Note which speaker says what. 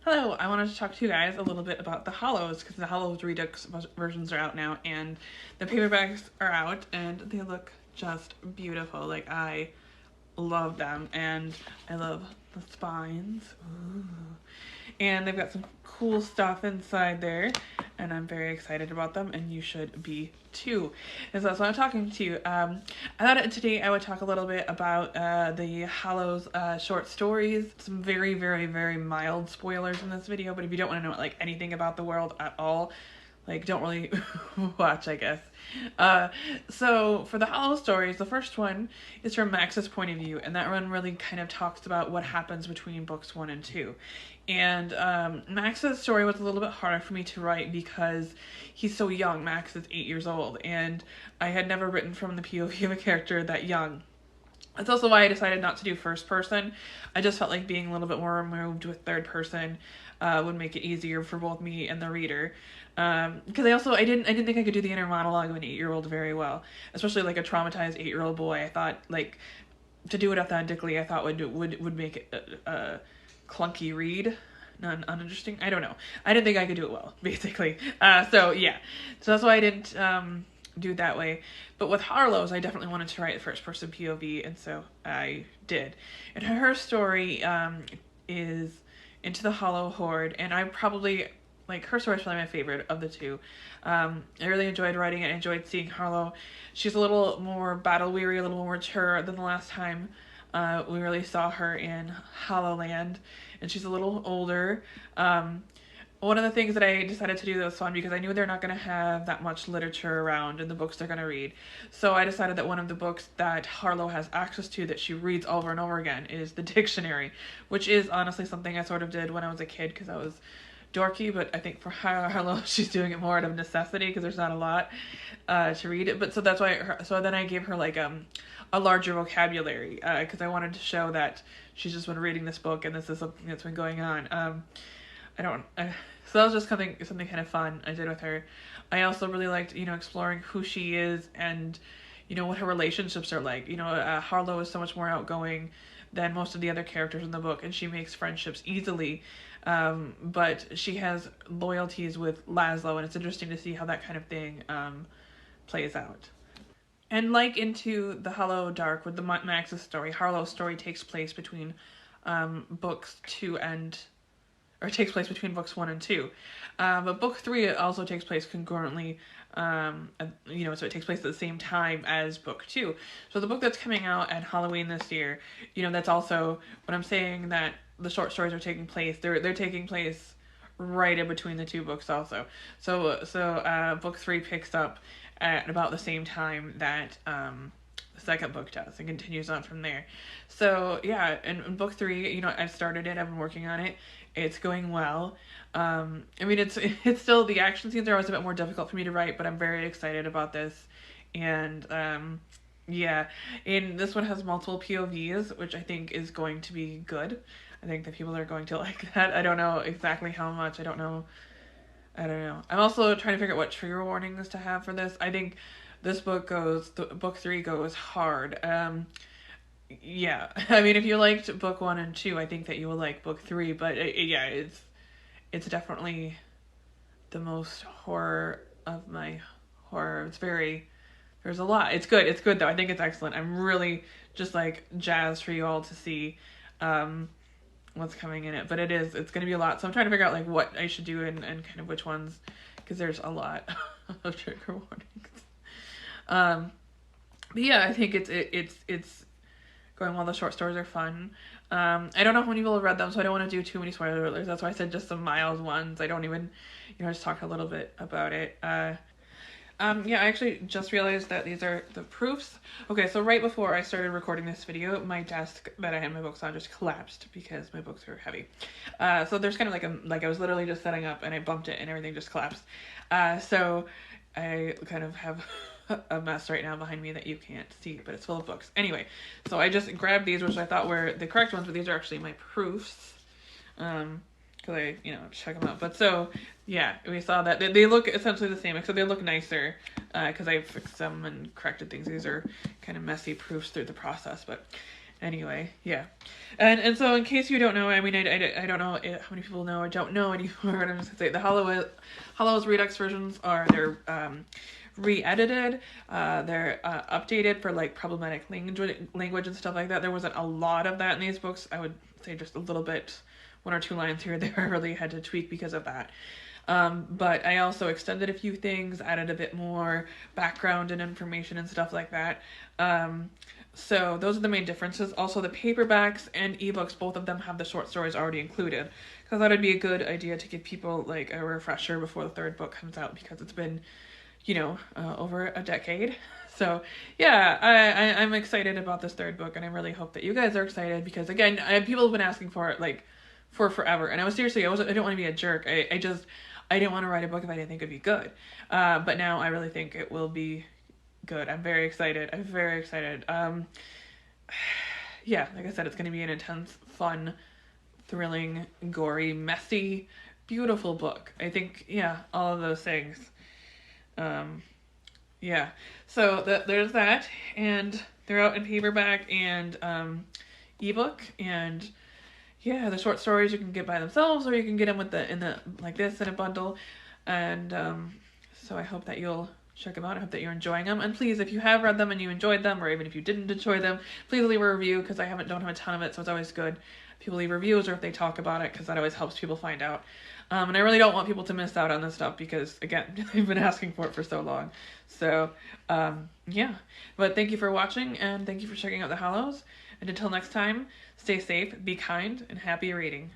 Speaker 1: Hello, I wanted to talk to you guys a little bit about the Hollows, because the Hollows Redux versions are out now, and the paperbacks are out, and they look just beautiful. Like, I love them, and I love the spines. Ooh. And they've got some cool stuff inside there, and I'm very excited about them, and you should be too. And so that's why I'm talking to you. I thought today I would talk a little bit about the Hollows short stories. Some very, very, very mild spoilers in this video, but if you don't want to know like anything about the world at all, like, don't really watch, I guess. So for the Hollow stories, the first one is from Max's point of view, and that one really kind of talks about what happens between books 1 and 2. And Max's story was a little bit harder for me to write because he's so young. Max is 8 years old, and I had never written from the POV of a character that young. That's also why I decided not to do first person. I just felt like being a little bit more removed with third person would make it easier for both me and the reader. Because I didn't think I could do the inner monologue of an 8-year-old very well, especially like a traumatized 8-year-old boy. I thought like to do it authentically, I thought would make it a clunky read, uninteresting. I don't know. I didn't think I could do it well, basically. So that's why I didn't do it that way. But with Hollows, I definitely wanted to write first person POV, and so I did. And her story is Into the Hollow Horde, and I probably like her story is probably my favorite of the two. I really enjoyed writing it. I enjoyed seeing Harlow. She's a little more battle weary, a little more mature than the last time we really saw her in Hollowland, and she's a little older. One of the things that I decided to do that was fun because I knew they're not going to have that much literature around in the books they're going to read. So I decided that one of the books that Harlow has access to that she reads over and over again is the dictionary, which is honestly something I sort of did when I was a kid because I was dorky, but I think for Harlow she's doing it more out of necessity because there's not a lot to read it. But so that's why so then I gave her like a larger vocabulary because I wanted to show that she's just been reading this book and this is something that's been going on. So that was just something kind of fun I did with her. I also really liked, exploring who she is and, what her relationships are like. Harlow is so much more outgoing than most of the other characters in the book, and she makes friendships easily. But she has loyalties with Laszlo, and it's interesting to see how that kind of thing plays out. And like Into the Hollow Dark with the Max's story, Harlow's story takes place between books 2 and... or takes place between books 1 and 2. But book 3 also takes place concurrently, so it takes place at the same time as book 2. So the book that's coming out at Halloween this year, that's also, when I'm saying that the short stories are taking place, they're taking place right in between the two books also. So book 3 picks up at about the same time that the second book does and continues on from there. So yeah, in book 3, I've started it, I've been working on it. It's going well. It's still, the action scenes are always a bit more difficult for me to write, but I'm very excited about this. And and this one has multiple POVs, which I think is going to be good. I think that people are going to like that. I don't know exactly how much. I don't know. I'm also trying to figure out what trigger warnings to have for this. I think this book book 3 goes hard. If you liked book 1 and 2, I think that you will like book 3, but it's definitely the most horror of my horror. There's a lot. It's good though. I think it's excellent. I'm really just like jazzed for you all to see what's coming in it, but it's going to be a lot. So I'm trying to figure out like what I should do and kind of which ones, because there's a lot of trigger warnings. But yeah, I think it's going well. The short stories are fun. I don't know how many people have read them, so I don't want to do too many spoilers. That's why I said just some mild ones. I don't even, just talk a little bit about it. I actually just realized that these are the proofs. Okay, so right before I started recording this video, my desk that I had my books on just collapsed because my books are heavy. So there's kind of like I was literally just setting up and I bumped it and everything just collapsed. So I kind of have a mess right now behind me that you can't see, but it's full of books. Anyway, so I just grabbed these, which I thought were the correct ones, but these are actually my proofs. Because I, check them out. But so, yeah, we saw that. They look essentially the same, except they look nicer, because I fixed them and corrected things. These are kind of messy proofs through the process, but Anyway, yeah. And so in case you don't know, I mean, I don't know how many people know or don't know anymore, but I'm just gonna say the Hollows Redux versions they're re-edited, they're updated for like problematic language and stuff like that. There wasn't a lot of that in these books. I would say just a little bit, 1 or 2 lines here or there I really had to tweak because of that. But I also extended a few things, added a bit more background and information and stuff like that. So those are the main differences. Also, the paperbacks and ebooks, both of them have the short stories already included. Because I thought it'd be a good idea to give people like a refresher before the 3rd book comes out, because it's been, over a decade. So yeah, I'm excited about this 3rd book, and I really hope that you guys are excited, because again, people have been asking for it like for forever, and I didn't want to be a jerk. I didn't want to write a book if I didn't think it'd be good. But now I really think it will be good. I'm very excited. Yeah, like I said, it's going to be an intense, fun, thrilling, gory, messy, beautiful book. I think, yeah, all of those things. Yeah, so there's that, and they're out in paperback and ebook, and yeah, the short stories you can get by themselves, or you can get them like this in a bundle, and so I hope that you'll check them out. I hope that you're enjoying them, and please, if you have read them and you enjoyed them, or even if you didn't enjoy them, please leave a review, because I don't have a ton of it, so it's always good if people leave reviews, or if they talk about it, because that always helps people find out. And I really don't want people to miss out on this stuff, because again, they've been asking for it for so long. So yeah, but thank you for watching, and thank you for checking out the Hollows, and until next time, stay safe, be kind, and happy reading.